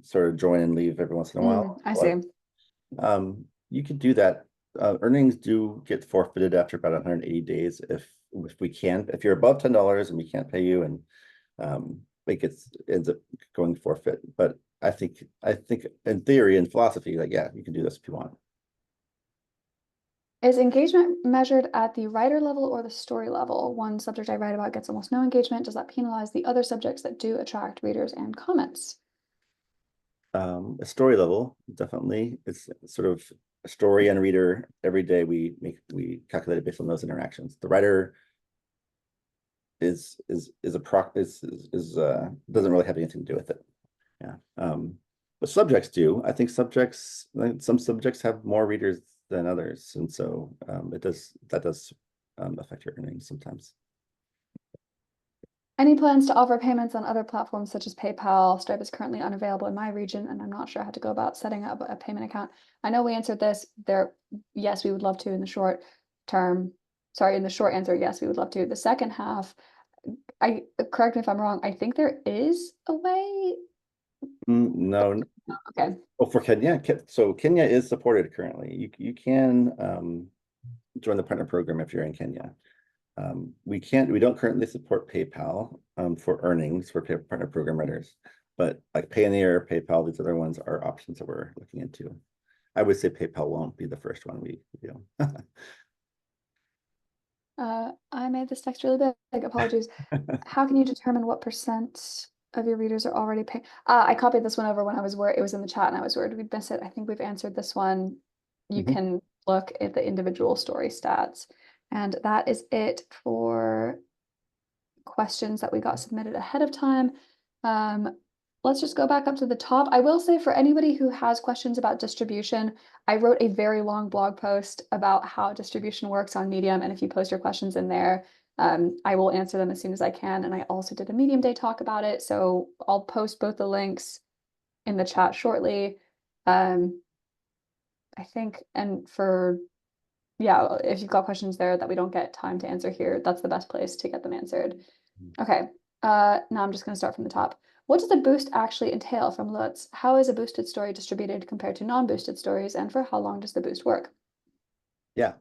sort of join and leave every once in a while. I see. You could do that. Earnings do get forfeited after about 180 days if we can. If you're above $10 and we can't pay you, and it ends up going forfeit. But I think in theory and philosophy, like, yeah, you can do this if you want. Is engagement measured at the writer level or the story level? One subject I write about gets almost no engagement. Does that penalize the other subjects that do attract readers and comments? A story level, definitely. It's sort of a story and reader. Every day we calculate it based on those interactions. The writer is a proc is doesn't really have anything to do with it. Yeah. But subjects do. I think subjects, like, some subjects have more readers than others, and so that does affect your earnings sometimes. Any plans to offer payments on other platforms such as PayPal? Stripe is currently unavailable in my region, and I'm not sure how to go about setting up a payment account. I know we answered this there. Yes, we would love to in the short term. Sorry, in the short answer, yes, we would love to. The second half, correct me if I'm wrong. I think there is a way. No. Okay. Oh, for Kenya, so Kenya is supported currently. You can join the partner program if you're in Kenya. We don't currently support PayPal for earnings for partner program writers, but like Payoneer, PayPal, these other ones are options that we're looking into. I would say PayPal won't be the first one we do. I made this text really big. Apologies. How can you determine what percent of your readers are already paying? I copied this one over when I was worried. It was in the chat and I was worried we'd miss it. I think we've answered this one. You Mhm. can look at the individual story stats. And that is it for questions that we got submitted ahead of time. Let's just go back up to the top. I will say, for anybody who has questions about distribution, I wrote a very long blog post about how distribution works on Medium. And if you post your questions in there, I will answer them as soon as I can. And I also did a Medium Day talk about it. So I'll post both the links in the chat shortly. I think, and for, yeah, if you've got questions there that we don't get time to answer here, that's the best place to get them answered. Okay, now I'm just going to start from the top. What does a boost actually entail from Lutz? How is a boosted story distributed compared to non-boosted stories, and for how long does the boost work? Yeah,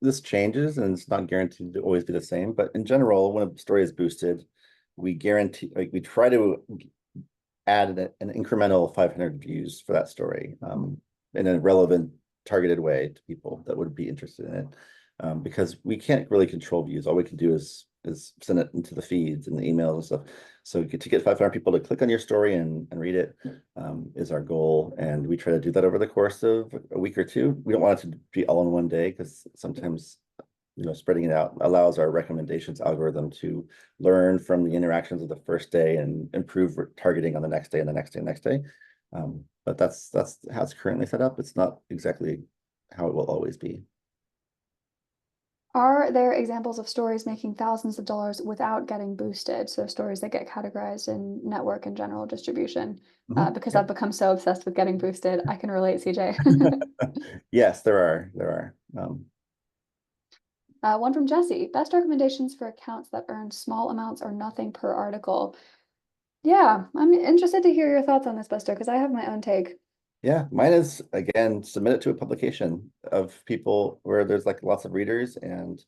this changes and it's not guaranteed to always be the same, but in general, when a story is boosted, we guarantee, like, we try to add an incremental 500 views for that story in a relevant, targeted way to people that would be interested in it. Because we can't really control views. All we can do is send it into the feeds and the emails and stuff. So to get 500 people to click on your story and read it is our goal. And we try to do that over the course of a week or two. We don't want it to be all in one day because sometimes, spreading it out allows our recommendations algorithm to learn from the interactions of the first day and improve targeting on the next day and the next day and next day. But that's how it's currently set up. It's not exactly how it will always be. Are there examples of stories making thousands of dollars without getting boosted? So stories that get categorized in network and general distribution. Because I've become so obsessed with getting boosted, I can relate, CJ. Yes, there are. One from Jesse. Best recommendations for accounts that earn small amounts or nothing per article. Yeah, I'm interested to hear your thoughts on this, Buster, because I have my own take. Yeah, mine is, again, submit it to a publication of people where there's like lots of readers and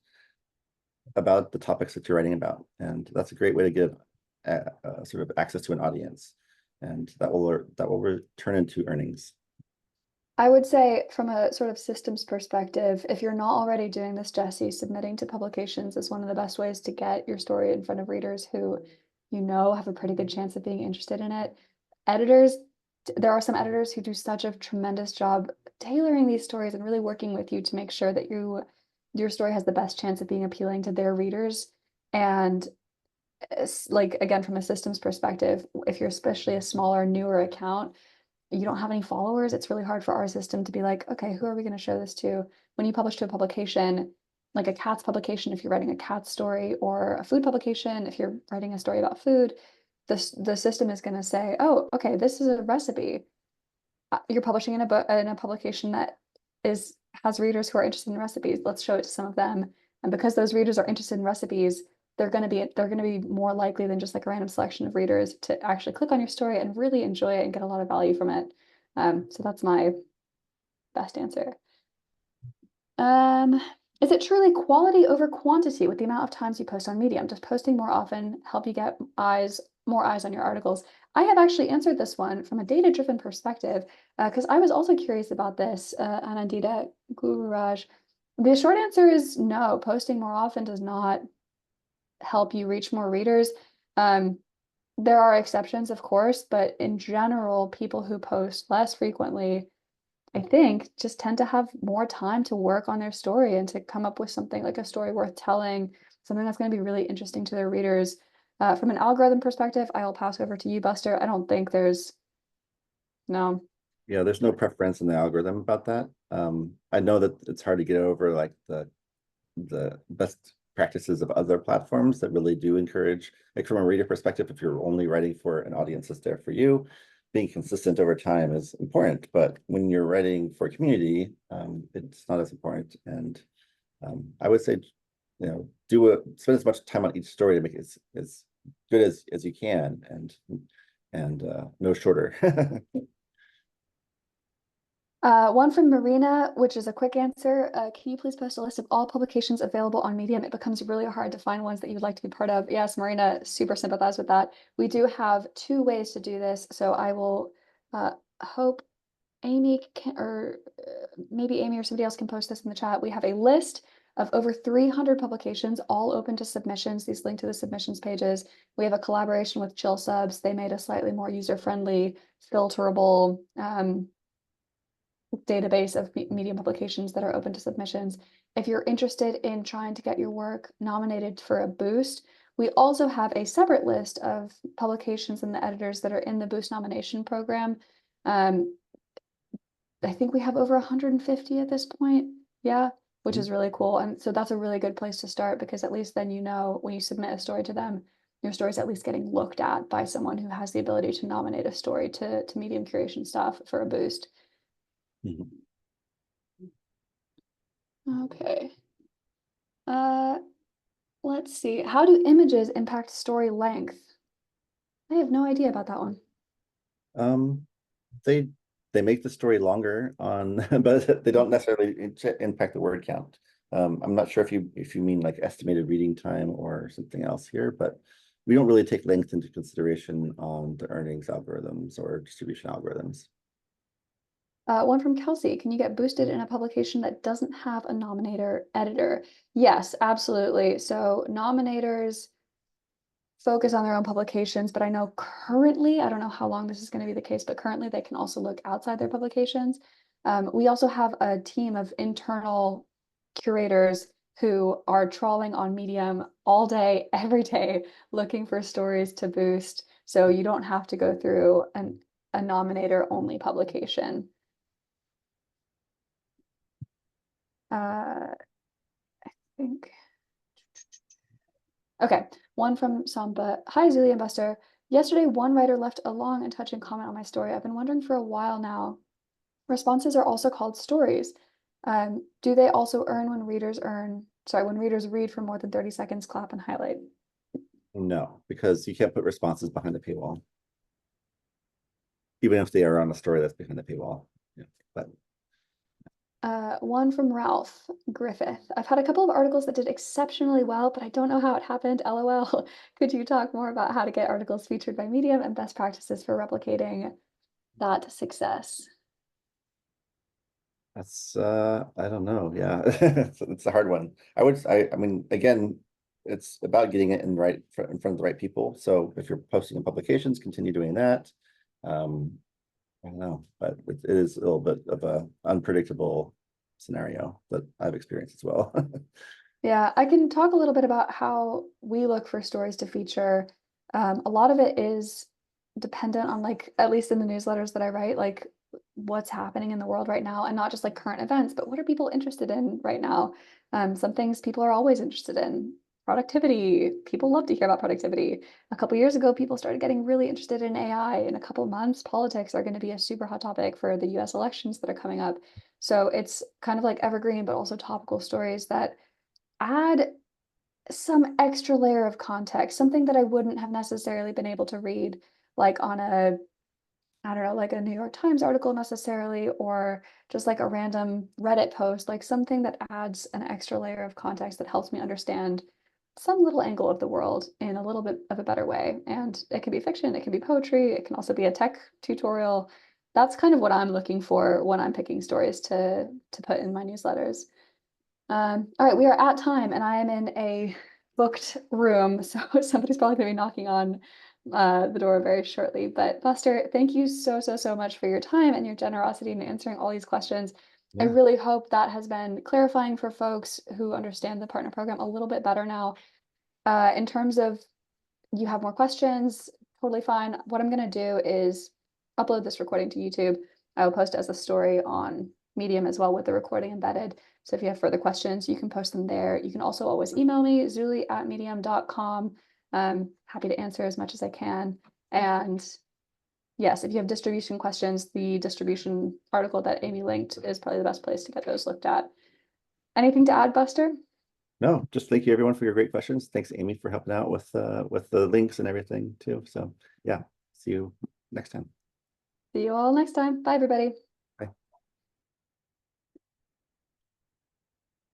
about the topics that you're writing about. And that's a great way to give sort of access to an audience. And that will turn into earnings. I would say, from a sort of systems perspective, if you're not already doing this, Jesse, submitting to publications is one of the best ways to get your story in front of readers who have a pretty good chance of being interested in it. Editors, there are some editors who do such a tremendous job tailoring these stories and really working with you to make sure that your story has the best chance of being appealing to their readers. And like, again, from a systems perspective, if you're especially a smaller, newer account, you don't have any followers, it's really hard for our system to be like, okay, who are we going to show this to? When you publish to a publication, like a cats publication, if you're writing a cat story, or a food publication, if you're writing a story about food, the system is going to say, oh, okay, this is a recipe. You're publishing in a book, in a publication that has readers who are interested in recipes. Let's show it to some of them. And because those readers are interested in recipes, they're going to be more likely than just like a random selection of readers to actually click on your story and really enjoy it and get a lot of value from it. So that's my best answer. Um, is it truly quality over quantity with the amount of times you post on Medium? Does posting more often help you get more eyes on your articles? I have actually answered this one from a data-driven perspective because I was also curious about this, Anandita Gururaj. The short answer is no. Posting more often does not help you reach more readers. Um, there are exceptions, of course, but in general, people who post less frequently, I think, just tend to have more time to work on their story and to come up with something like a story worth telling, something that's going to be really interesting to their readers. From an algorithm perspective, I'll pass over to you, Buster. I don't think there's no. Yeah, there's no preference in the algorithm about that. I know that it's hard to get over like the best practices of other platforms that really do encourage, like from a reader perspective, if you're only writing for an audience that's there for you, being consistent over time is important. But when you're writing for a community, it's not as important. And I would say, spend as much time on each story to make it as good as you can, and no shorter. One from Marina, which is a quick answer. Can you please post a list of all publications available on Medium? It becomes really hard to find ones that you would like to be part of. Yes, Marina, super sympathize with that. We do have two ways to do this. So I will hope Amy can, or maybe Amy or somebody else can post this in the chat. We have a list of over 300 publications, all open to submissions. These link to the submissions pages. We have a collaboration with Chill Subs. They made a slightly more user-friendly, filterable database of Medium publications that are open to submissions. If you're interested in trying to get your work nominated for a boost, we also have a separate list of publications and the editors that are in the boost nomination program. I think we have over 150 at this point. Yeah, which is really cool. And so that's a really good place to start because at least then you know when you submit a story to them, your story's at least getting looked at by someone who has the ability to nominate a story to Medium curation stuff for a boost. Mhm. Okay. Uh, let's see. How do images impact story length? I have no idea about that one. Um, they they make the story longer on, but they don't necessarily impact the word count. I'm not sure if you mean like estimated reading time or something else here, but we don't really take length into consideration on the earnings algorithms or distribution algorithms. One from Kelsey. Can you get boosted in a publication that doesn't have a nominator editor? Yes, absolutely. So nominators focus on their own publications, but I know currently, I don't know how long this is going to be the case, but currently they can also look outside their publications. We also have a team of internal curators who are trawling on Medium all day, every day, looking for stories to boost. So you don't have to go through a nominator only publication. I think. Okay, one from Samba. Hi, Zulie and Buster. Yesterday, one writer left a long and touching comment on my story. I've been wondering for a while now. Responses are also called stories. Do they also earn when when readers read for more than 30 seconds, clap and highlight? No, because you can't put responses behind the paywall, even if they are on a story that's behind the paywall. Yeah, but One from Ralph Griffith. I've had a couple of articles that did exceptionally well, but I don't know how it happened. LOL. Could you talk more about how to get articles featured by Medium and best practices for replicating that success? that's I don't know. Yeah, it's a hard one. I mean, again, it's about getting it in front of the right people. So if you're posting in publications, continue doing that. I don't know, but it is a little bit of a unpredictable scenario that I've experienced as well. Yeah, I can talk a little bit about how we look for stories to feature. A lot of it is dependent on like, at least in the newsletters that I write, like what's happening in the world right now, and not just like current events, but what are people interested in right now? Some things people are always interested in. Productivity. People love to hear about productivity. A couple years ago, people started getting really interested in AI. In a couple months, politics are going to be a super hot topic for the US elections that are coming up. So it's kind of like evergreen, but also topical stories that add some extra layer of context, something that I wouldn't have necessarily been able to read like on a, I don't know, like a New York Times article necessarily, or just like a random Reddit post, like something that adds an extra layer of context that helps me understand some little angle of the world in a little bit of a better way. And it can be fiction, it can be poetry, it can also be a tech tutorial. That's kind of what I'm looking for when I'm picking stories to put in my newsletters. All right, we are at time, and I am in a booked room, so somebody's probably going to be knocking on the door very shortly. But Buster, thank you so much for your time and your generosity in answering all these questions. I Yeah. really hope that has been clarifying for folks who understand the partner program a little bit better now. In terms of you have more questions, totally fine. What I'm going to do is upload this recording to YouTube. I will post it as a story on Medium as well with the recording embedded. So if you have further questions, you can post them there. You can also always email me, zulie@medium.com. Happy to answer as much as I can. And yes, if you have distribution questions, the distribution article that Amy linked is probably the best place to get those looked at. Anything to add, Buster? No, just thank you everyone for your great questions. Thanks, Amy, for helping out with the links and everything too. So yeah, see you next time. See you all next time. Bye, everybody.